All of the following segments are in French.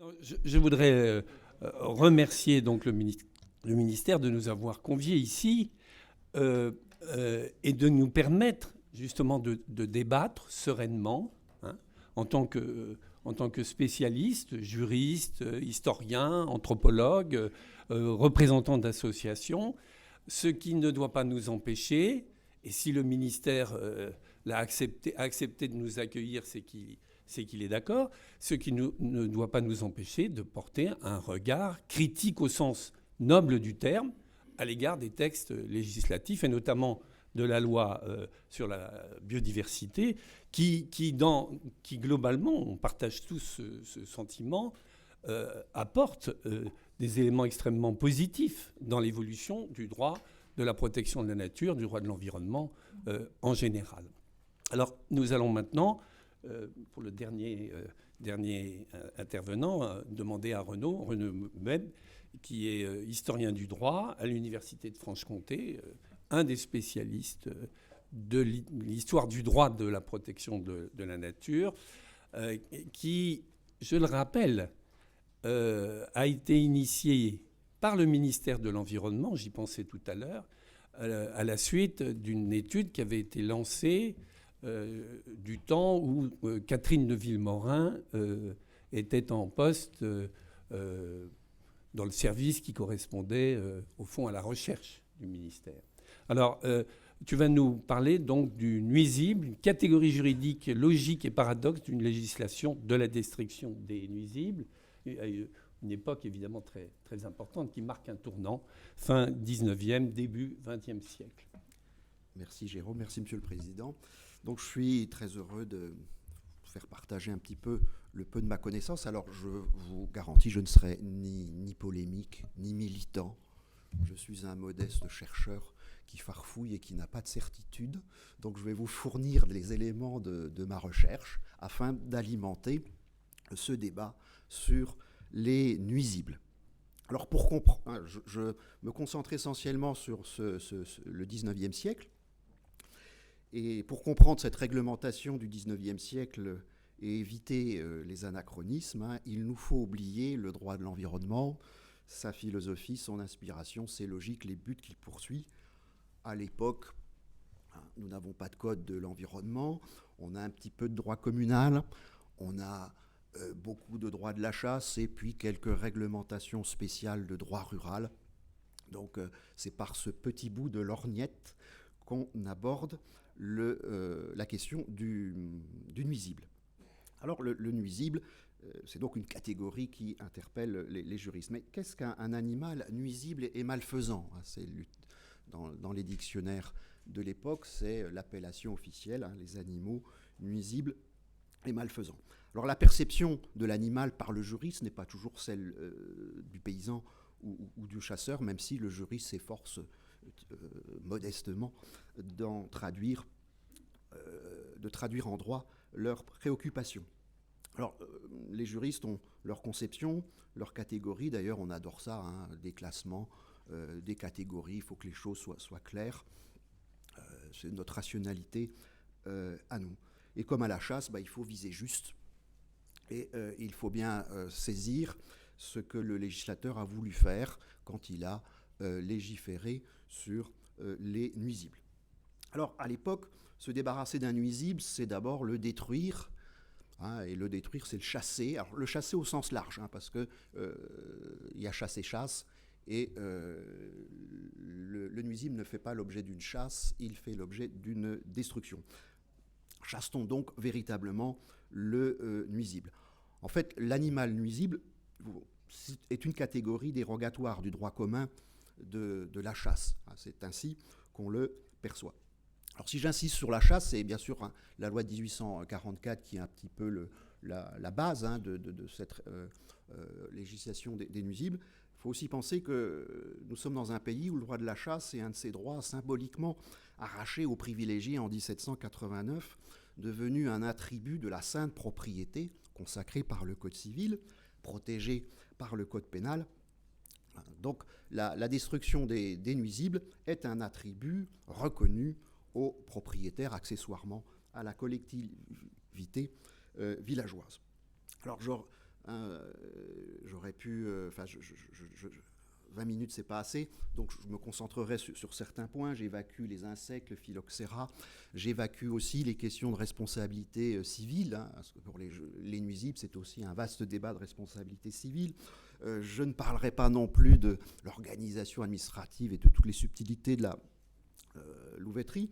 Je voudrais remercier donc le ministère de nous avoir conviés ici euh, et de nous permettre justement de débattre sereinement, hein, en tant que spécialiste, juriste, historien, anthropologue, représentant d'associations, ce qui ne doit pas nous empêcher, et si le ministère a accepté de nous accueillir, c'est qu'il est d'accord, ce qui ne doit pas nous empêcher de porter un regard critique au sens noble du terme à l'égard des textes législatifs, et notamment de la loi sur la biodiversité, qui globalement, on partage tous ce sentiment, apporte des éléments extrêmement positifs dans l'évolution du droit de la protection de la nature, du droit de l'environnement en général. Alors nous allons maintenant, pour le dernier intervenant, demander à Renaud Meb, qui est historien du droit à l'Université de Franche-Comté, un des spécialistes de l'histoire du droit de la protection de la nature, qui, je le rappelle, a été initié par le ministère de l'Environnement, j'y pensais tout à l'heure, à la suite d'une étude qui avait été lancée du temps où Catherine de Villemorin était en poste dans le service qui correspondait au fond à la recherche du ministère. Alors, tu vas nous parler donc du nuisible, une catégorie juridique logique et paradoxe d'une législation de la destruction des nuisibles, une époque évidemment très, très importante qui marque un tournant, fin 19e, début 20e siècle. Merci Jérôme, merci Monsieur le Président. Donc je suis très heureux de faire partager un petit peu le peu de ma connaissance. Alors je vous garantis, je ne serai ni polémique, ni militant. Je suis un modeste chercheur qui farfouille et qui n'a pas de certitude. Donc je vais vous fournir les éléments de ma recherche afin d'alimenter ce débat sur les nuisibles. Alors pour comprendre, je me concentre essentiellement sur le 19e siècle. Et pour comprendre cette réglementation du 19e siècle et éviter les anachronismes, il nous faut oublier le droit de l'environnement, sa philosophie, son inspiration, ses logiques, les buts qu'il poursuit. À l'époque, nous n'avons pas de code de l'environnement, on a un petit peu de droit communal, on a beaucoup de droit de la chasse et puis quelques réglementations spéciales de droit rural. Donc c'est par ce petit bout de lorgnette qu'on aborde la question du nuisible. Alors le nuisible, c'est donc une catégorie qui interpelle les juristes. Mais qu'est-ce qu'un animal nuisible et malfaisant ? C'est dans les dictionnaires de l'époque, c'est l'appellation officielle, les animaux nuisibles et malfaisants. Alors la perception de l'animal par le juriste n'est pas toujours celle du paysan ou du chasseur, même si le juriste s'efforce modestement de traduire en droit leurs préoccupations. Alors, les juristes ont leur conception, leur catégorie. D'ailleurs, on adore ça, des classements, des catégories. Il faut que les choses soient claires. C'est notre rationalité à nous. Et comme à la chasse, il faut viser juste. Et il faut bien saisir ce que le législateur a voulu faire quand il a légiféré sur les nuisibles. Alors, à l'époque, se débarrasser d'un nuisible, c'est d'abord le détruire. Et le détruire, c'est le chasser. Alors, le chasser au sens large, parce que il y a chasse et chasse. Et le nuisible ne fait pas l'objet d'une chasse, il fait l'objet d'une destruction. Chasse-t-on donc véritablement le nuisible ? En fait, l'animal nuisible est une catégorie dérogatoire du droit commun de la chasse. C'est ainsi qu'on le perçoit. Alors si j'insiste sur la chasse, c'est bien sûr la loi de 1844 qui est un petit peu la base de cette législation des nuisibles. Il faut aussi penser que nous sommes dans un pays où le droit de la chasse est un de ces droits symboliquement arrachés aux privilégiés en 1789, devenu un attribut de la sainte propriété consacrée par le Code civil, protégé par le Code pénal. Donc la destruction des nuisibles est un attribut reconnu aux propriétaires, accessoirement à la collectivité villageoise. Alors J'aurais pu... 20 minutes, c'est pas assez, donc je me concentrerai sur certains points. J'évacue les insectes, le phylloxéra. J'évacue aussi les questions de responsabilité civile, parce que pour les nuisibles, c'est aussi un vaste débat de responsabilité civile. Je ne parlerai pas non plus de l'organisation administrative et de toutes les subtilités de la louveterie.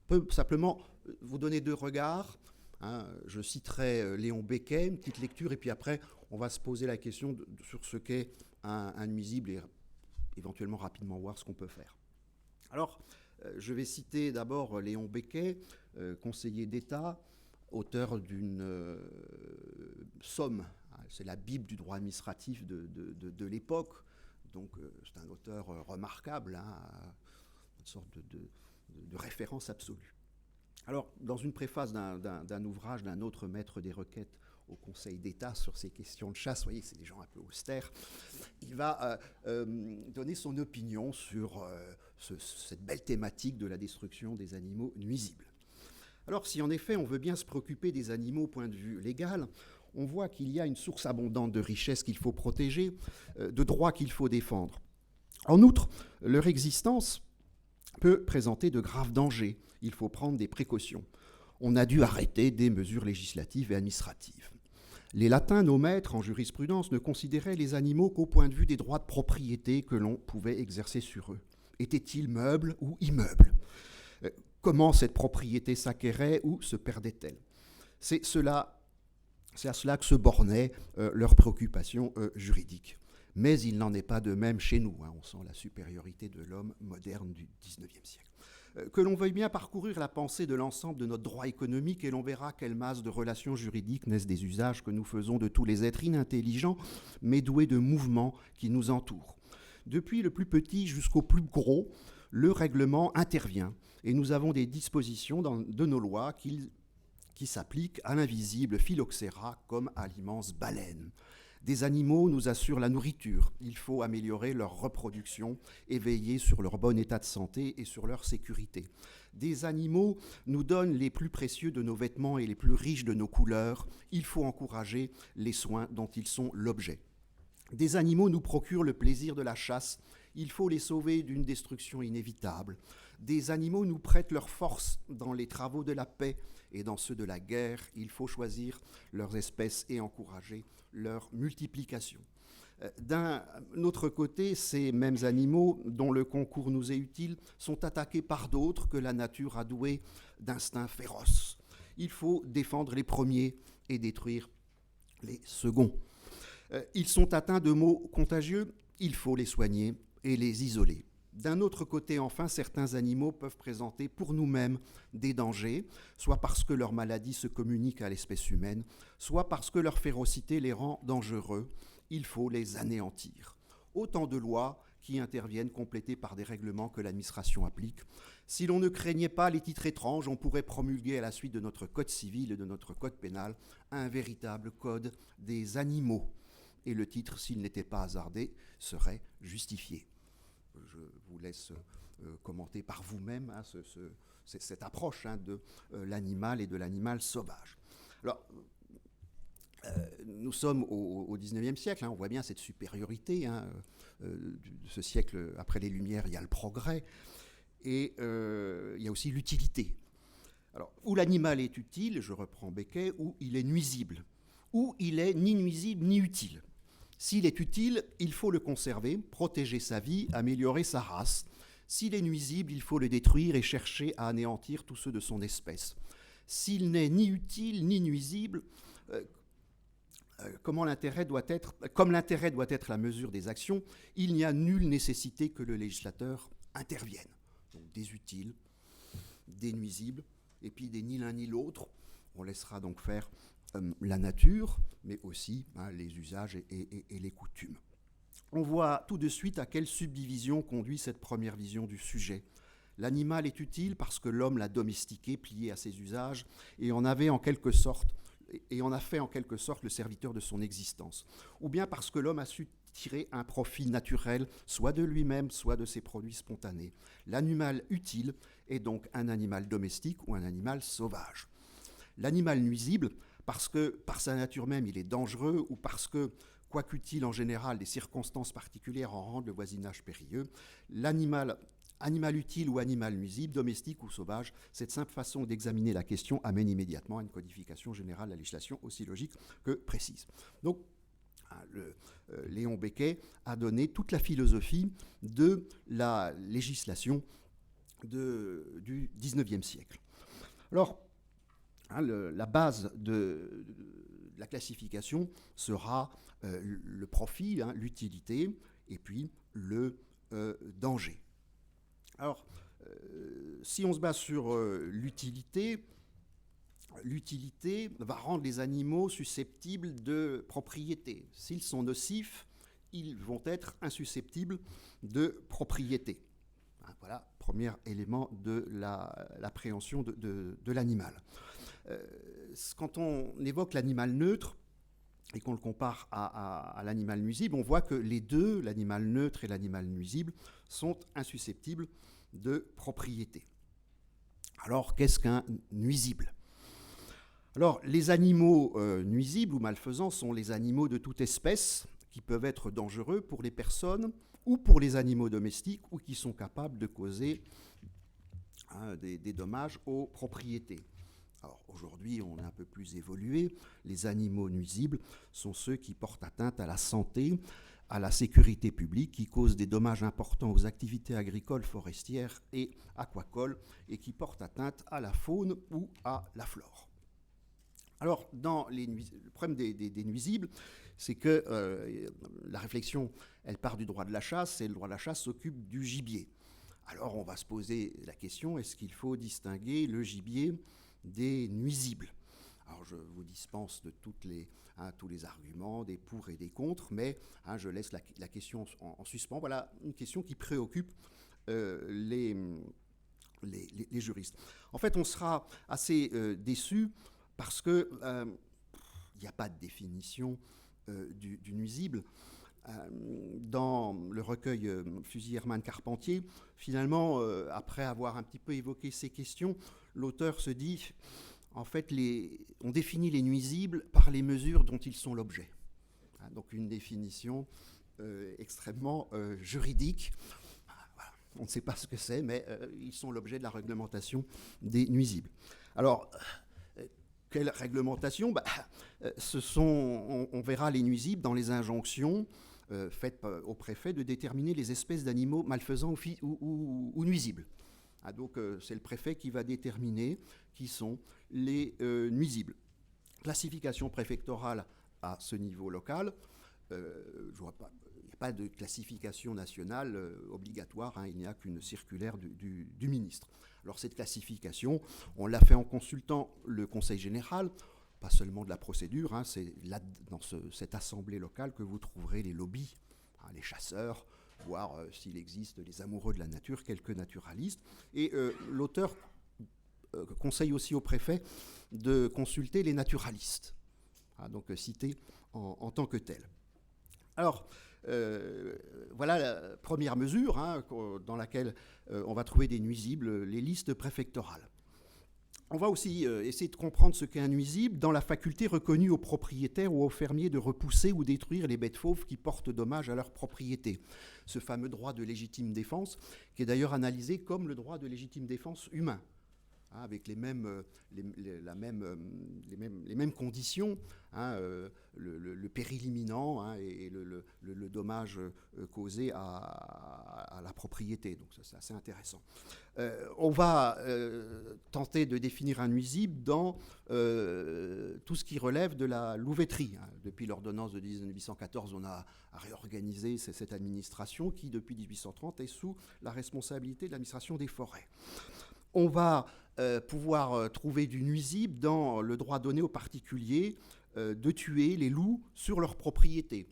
Je peux simplement vous donner 2 regards. Je citerai Léon Becquet, une petite lecture, et puis après, on va se poser la question sur ce qu'est un nuisible et éventuellement rapidement voir ce qu'on peut faire. Alors, je vais citer d'abord Léon Becquet, conseiller d'État, auteur d'une somme. C'est la Bible du droit administratif de l'époque. Donc, c'est un auteur remarquable, une sorte de référence absolue. Alors, dans une préface d'un ouvrage d'un autre maître des requêtes au Conseil d'État sur ces questions de chasse, vous voyez, c'est des gens un peu austères, il va donner son opinion sur cette belle thématique de la destruction des animaux nuisibles. Alors, si en effet on veut bien se préoccuper des animaux au point de vue légal, on voit qu'il y a une source abondante de richesses qu'il faut protéger, de droits qu'il faut défendre. En outre, leur existence peut présenter de graves dangers. Il faut prendre des précautions. On a dû arrêter des mesures législatives et administratives. Les Latins, nos maîtres en jurisprudence, ne considéraient les animaux qu'au point de vue des droits de propriété que l'on pouvait exercer sur eux. Étaient-ils meubles ou immeubles ? Comment cette propriété s'acquérait ou se perdait-elle ? C'est à cela que se bornaient leurs préoccupations juridiques. Mais il n'en est pas de même chez nous. On sent la supériorité de l'homme moderne du XIXe siècle. Que l'on veuille bien parcourir la pensée de l'ensemble de notre droit économique et l'on verra quelle masse de relations juridiques naissent des usages que nous faisons de tous les êtres inintelligents, mais doués de mouvements qui nous entourent. Depuis le plus petit jusqu'au plus gros, le règlement intervient et nous avons des dispositions de nos lois qui s'appliquent à l'invisible phylloxéra comme à l'immense baleine. Des animaux nous assurent la nourriture. Il faut améliorer leur reproduction et veiller sur leur bon état de santé et sur leur sécurité. Des animaux nous donnent les plus précieux de nos vêtements et les plus riches de nos couleurs. Il faut encourager les soins dont ils sont l'objet. Des animaux nous procurent le plaisir de la chasse. Il faut les sauver d'une destruction inévitable. Des animaux nous prêtent leur force dans les travaux de la paix et dans ceux de la guerre. Il faut choisir leurs espèces et encourager leur multiplication. D'un autre côté, ces mêmes animaux, dont le concours nous est utile, sont attaqués par d'autres que la nature a doués d'instincts féroces. Il faut défendre les premiers et détruire les seconds. Ils sont atteints de maux contagieux, il faut les soigner et les isoler. D'un autre côté, enfin, certains animaux peuvent présenter pour nous-mêmes des dangers, soit parce que leur maladie se communique à l'espèce humaine, soit parce que leur férocité les rend dangereux. Il faut les anéantir. Autant de lois qui interviennent complétées par des règlements que l'administration applique. Si l'on ne craignait pas les titres étranges, on pourrait promulguer à la suite de notre code civil et de notre code pénal un véritable code des animaux. Et le titre, s'il n'était pas hasardé, serait justifié. Je vous laisse commenter par vous-même cette approche de l'animal et de l'animal sauvage. Alors, nous sommes au XIXe siècle, on voit bien cette supériorité. Ce siècle, après les Lumières, il y a le progrès et il y a aussi l'utilité. Alors, où l'animal est utile, je reprends Becquet, où il est nuisible, où il est ni nuisible ni utile. S'il est utile, il faut le conserver, protéger sa vie, améliorer sa race. S'il est nuisible, il faut le détruire et chercher à anéantir tous ceux de son espèce. S'il n'est ni utile ni nuisible, comme l'intérêt doit être la mesure des actions, il n'y a nulle nécessité que le législateur intervienne. Donc des utiles, des nuisibles, et puis des ni l'un ni l'autre. On laissera donc faire la nature, mais aussi les usages et les coutumes. On voit tout de suite à quelle subdivision conduit cette première vision du sujet. L'animal est utile parce que l'homme l'a domestiqué, plié à ses usages, et en a fait en quelque sorte le serviteur de son existence. Ou bien parce que l'homme a su tirer un profit naturel, soit de lui-même, soit de ses produits spontanés. L'animal utile est donc un animal domestique ou un animal sauvage. L'animal nuisible, parce que par sa nature même il est dangereux ou parce que, quoi qu'utile en général, des circonstances particulières en rendent le voisinage périlleux. L'animal utile ou animal nuisible, domestique ou sauvage, cette simple façon d'examiner la question amène immédiatement à une codification générale de la législation aussi logique que précise. Donc, Léon Becquet a donné toute la philosophie de la législation du XIXe siècle. Alors, la base de la classification sera le profit, l'utilité, et puis le danger. Alors, si on se base sur l'utilité va rendre les animaux susceptibles de propriété. S'ils sont nocifs, ils vont être insusceptibles de propriété. Voilà, premier élément de l'appréhension de l'animal. Quand on évoque l'animal neutre et qu'on le compare à l'animal nuisible, on voit que les deux, l'animal neutre et l'animal nuisible, sont insusceptibles de propriété. Alors, qu'est-ce qu'un nuisible ? Alors, les animaux nuisibles ou malfaisants sont les animaux de toute espèce qui peuvent être dangereux pour les personnes ou pour les animaux domestiques ou qui sont capables de causer des dommages aux propriétés. Alors, aujourd'hui, on est un peu plus évolué. Les animaux nuisibles sont ceux qui portent atteinte à la santé, à la sécurité publique, qui causent des dommages importants aux activités agricoles, forestières et aquacoles et qui portent atteinte à la faune ou à la flore. Alors, le problème des nuisibles, c'est que la réflexion, elle part du droit de la chasse, et le droit de la chasse s'occupe du gibier. Alors, on va se poser la question, est-ce qu'il faut distinguer le gibier des nuisibles ? Alors, je vous dispense de tous les arguments, des pour et des contre, mais je laisse la question en suspens. Voilà une question qui préoccupe les juristes. En fait, on sera assez déçus parce qu'il n'y a pas de définition du nuisible. Dans le recueil Fusil Hermann Carpentier, finalement, après avoir un petit peu évoqué ces questions, l'auteur se dit, en fait, on définit les nuisibles par les mesures dont ils sont l'objet. Donc une définition extrêmement juridique. Voilà. On ne sait pas ce que c'est, mais ils sont l'objet de la réglementation des nuisibles. Alors, quelle réglementation ? On verra les nuisibles dans les injonctions faites au préfet de déterminer les espèces d'animaux malfaisants ou nuisibles. Donc c'est le préfet qui va déterminer qui sont les nuisibles. Classification préfectorale à ce niveau local. Je vois pas, il n'y a pas de classification nationale obligatoire, il n'y a qu'une circulaire du ministre. Alors cette classification, on l'a fait en consultant le Conseil général, pas seulement de la procédure, c'est là, dans cette assemblée locale que vous trouverez les lobbies, les chasseurs, voire s'il existe les amoureux de la nature, quelques naturalistes. Et l'auteur conseille aussi au préfet de consulter les naturalistes, donc cités en tant que tels. Alors, voilà la première mesure dans laquelle on va trouver des nuisibles, les listes préfectorales. On va aussi essayer de comprendre ce qu'est un nuisible dans la faculté reconnue aux propriétaires ou aux fermiers de repousser ou détruire les bêtes fauves qui portent dommage à leur propriété. Ce fameux droit de légitime défense, qui est d'ailleurs analysé comme le droit de légitime défense humain, avec les mêmes conditions, le péril imminent et le dommage causé à la propriété. Donc ça, c'est assez intéressant. On va tenter de définir un nuisible dans tout ce qui relève de la louveterie. Depuis l'ordonnance de 1814, on a réorganisé cette administration qui, depuis 1830, est sous la responsabilité de l'administration des forêts. On va pouvoir trouver du nuisible dans le droit donné aux particuliers de tuer les loups sur leur propriété.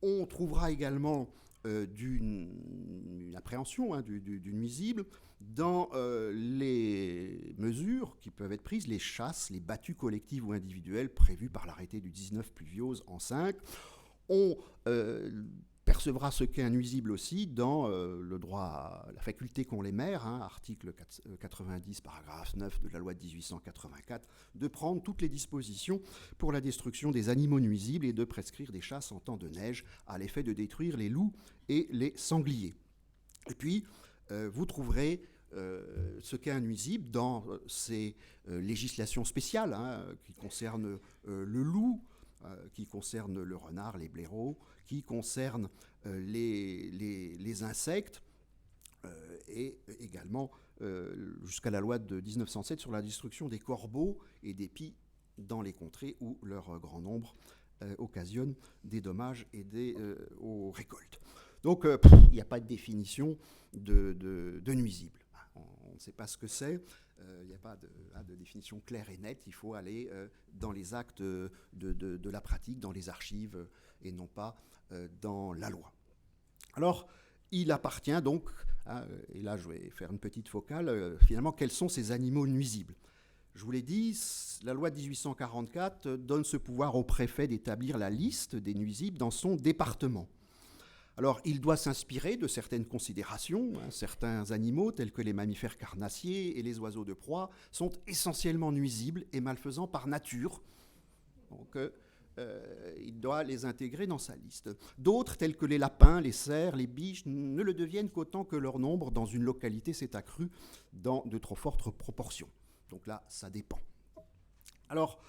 On trouvera également une appréhension du nuisible dans les mesures qui peuvent être prises, les chasses, les battues collectives ou individuelles prévues par l'arrêté du 19 pluviose en 5. On percevra ce qu'est un nuisible aussi dans le droit à la faculté qu'ont les maires, article 90, paragraphe 9 de la loi de 1884, de prendre toutes les dispositions pour la destruction des animaux nuisibles et de prescrire des chasses en temps de neige à l'effet de détruire les loups et les sangliers. Et puis, vous trouverez ce qu'est un nuisible dans ces législations spéciales qui concernent le loup, qui concernent le renard, les blaireaux, qui concernent les insectes, et également jusqu'à la loi de 1907 sur la destruction des corbeaux et des pies dans les contrées où leur grand nombre occasionne des dommages aux récoltes. Donc il n'y a pas de définition de nuisible. On ne sait pas ce que c'est, il n'y a pas de définition claire et nette, il faut aller dans les actes de la pratique, dans les archives, et non pas dans la loi. Alors, il appartient donc, et là je vais faire une petite focale, finalement, quels sont ces animaux nuisibles ? Je vous l'ai dit, la loi de 1844 donne ce pouvoir au préfet d'établir la liste des nuisibles dans son département. Alors, il doit s'inspirer de certaines considérations. Certains animaux, tels que les mammifères carnassiers et les oiseaux de proie, sont essentiellement nuisibles et malfaisants par nature. Donc, il doit les intégrer dans sa liste. D'autres, tels que les lapins, les cerfs, les biches, ne le deviennent qu'autant que leur nombre dans une localité s'est accru dans de trop fortes proportions. Donc là, ça dépend. Alors,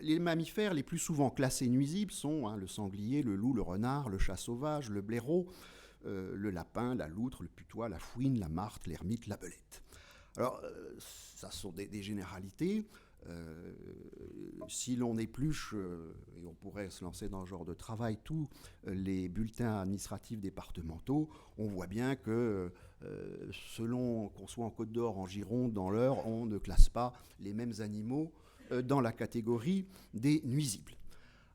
les mammifères les plus souvent classés nuisibles sont le sanglier, le loup, le renard, le chat sauvage, le blaireau, le lapin, la loutre, le putois, la fouine, la martre, l'hermite, la belette. Alors, ça sont des généralités. Si l'on épluche, et on pourrait se lancer dans ce genre de travail, tous les bulletins administratifs départementaux, on voit bien que selon qu'on soit en Côte d'Or, en Gironde, dans l'Eure, on ne classe pas les mêmes animaux dans la catégorie des nuisibles.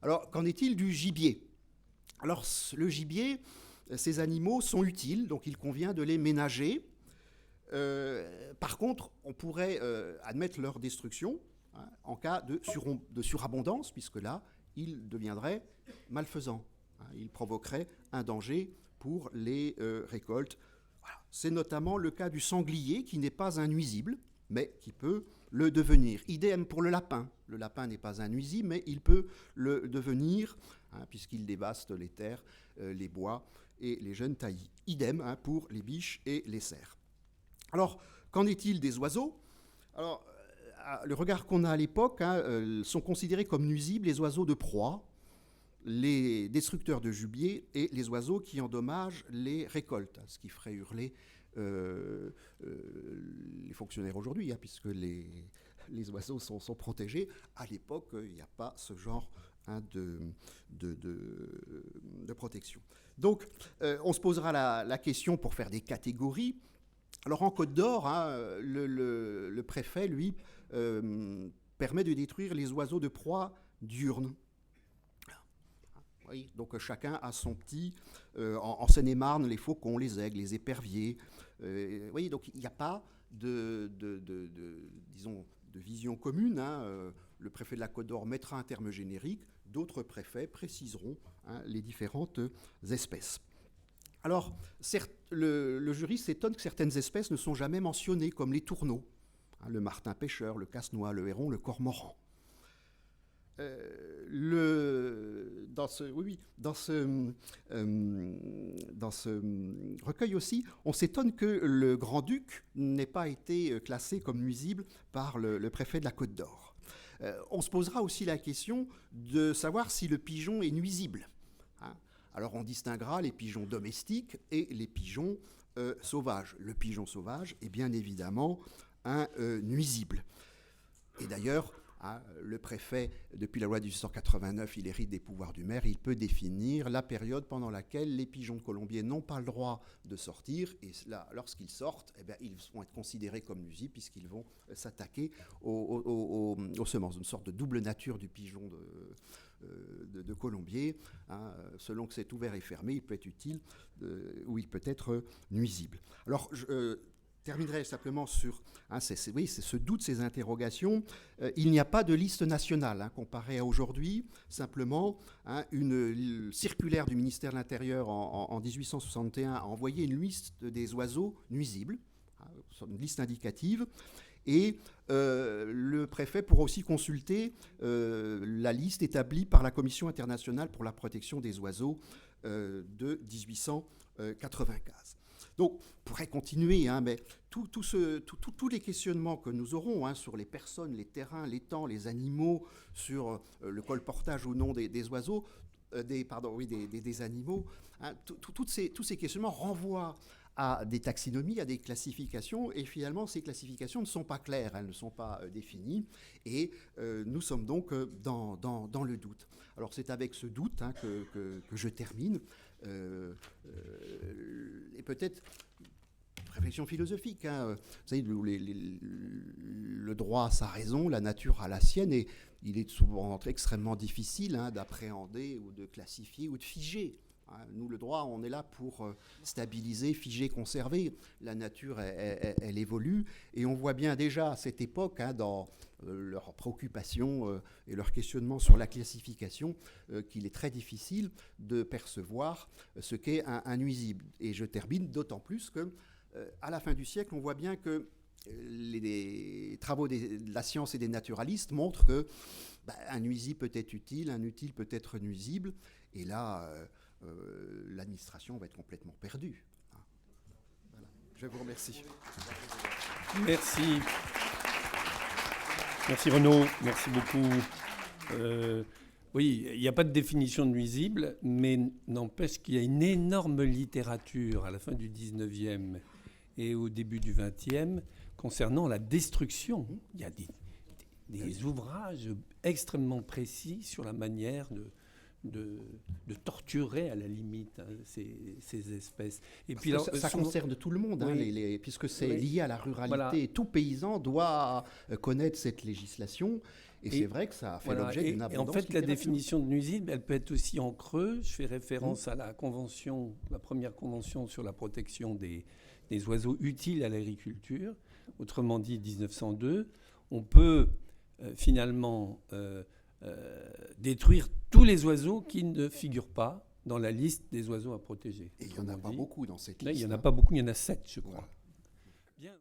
Alors, qu'en est-il du gibier ? Alors, le gibier, ces animaux sont utiles, donc il convient de les ménager. Par contre, on pourrait admettre leur destruction en cas de surabondance, puisque là, ils deviendraient malfaisants. Ils provoqueraient un danger pour les récoltes. Voilà. C'est notamment le cas du sanglier, qui n'est pas un nuisible, mais qui peut le devenir. Idem pour le lapin. Le lapin n'est pas un nuisible, mais il peut le devenir, puisqu'il dévaste les terres, les bois et les jeunes taillis. Idem pour les biches et les cerfs. Alors, qu'en est-il des oiseaux ? Alors, le regard qu'on a à l'époque, sont considérés comme nuisibles les oiseaux de proie, les destructeurs de gibier et les oiseaux qui endommagent les récoltes, ce qui ferait hurler les fonctionnaires aujourd'hui, puisque les oiseaux sont protégés. À l'époque, il n'y a pas ce genre de protection. Donc, on se posera la question pour faire des catégories. Alors, en Côte d'Or, le préfet, lui, permet de détruire les oiseaux de proie diurnes. Oui, donc chacun a son petit. En Seine-et-Marne, les faucons, les aigles, les éperviers. Oui, donc il n'y a pas de vision commune. Le préfet de la Côte d'Or mettra un terme générique. D'autres préfets préciseront les différentes espèces. Alors, le jury s'étonne que certaines espèces ne sont jamais mentionnées, comme les tourneaux, le martin pêcheur, le casse-noix, le héron, le cormoran. Dans ce recueil aussi, on s'étonne que le Grand-Duc n'ait pas été classé comme nuisible par le préfet de la Côte d'Or. On se posera aussi la question de savoir si le pigeon est nuisible. Alors on distinguera les pigeons domestiques et les pigeons sauvages. Le pigeon sauvage est bien évidemment un nuisible. Et d'ailleurs, le préfet, depuis la loi de 1889, il hérite des pouvoirs du maire, il peut définir la période pendant laquelle les pigeons de colombier n'ont pas le droit de sortir, et là, lorsqu'ils sortent, ils vont être considérés comme nuisibles puisqu'ils vont s'attaquer aux semences, une sorte de double nature du pigeon de colombier. Selon que c'est ouvert et fermé, il peut être utile ou il peut être nuisible. Alors, terminerai simplement sur c'est ce doute, ces interrogations. Il n'y a pas de liste nationale comparée à aujourd'hui. Simplement, une circulaire du ministère de l'Intérieur en 1861 a envoyé une liste des oiseaux nuisibles, une liste indicative. Et le préfet pourra aussi consulter la liste établie par la Commission internationale pour la protection des oiseaux de 1895. Donc, on pourrait continuer, mais tous les questionnements que nous aurons sur les personnes, les terrains, les temps, les animaux, sur le colportage ou non des oiseaux, des animaux, tous ces questionnements renvoient à des taxonomies, à des classifications, et finalement, ces classifications ne sont pas claires, elles ne sont pas définies, et nous sommes donc dans le doute. Alors, c'est avec ce doute que je termine. Et peut-être réflexion philosophique. Vous savez, le droit a sa raison, la nature a la sienne, et il est souvent extrêmement difficile d'appréhender ou de classifier ou de figer. Nous, le droit, on est là pour stabiliser, figer, conserver. La nature, elle évolue, et on voit bien déjà à cette époque, dans leurs préoccupations et leurs questionnements sur la classification, qu'il est très difficile de percevoir ce qu'est un nuisible. Et je termine d'autant plus que, à la fin du siècle, on voit bien que les travaux de la science et des naturalistes montrent que un nuisible peut être utile, un utile peut être nuisible, et là, l'administration va être complètement perdue. Voilà. Je vous remercie. Merci. Merci Renaud, merci beaucoup. Oui, il n'y a pas de définition de nuisible, mais n'empêche qu'il y a une énorme littérature à la fin du 19e et au début du 20e concernant la destruction. Il y a des ouvrages extrêmement précis sur la manière de torturer à la limite ces espèces. Et puis alors, ça concerne tout le monde, oui. Puisque c'est lié à la ruralité. Voilà. Tout paysan doit connaître cette législation. Et c'est vrai que ça a fait l'objet d'une abondance. Et en fait, la définition de nuisible, elle peut être aussi en creux. Je fais référence à la première convention sur la protection des oiseaux utiles à l'agriculture, autrement dit 1902. On peut finalement détruire tous les oiseaux qui ne figurent pas dans la liste des oiseaux à protéger. Et il n'y en a pas beaucoup dans cette liste. Là, il n'y en a pas beaucoup, il y en a 7, je crois. Voilà.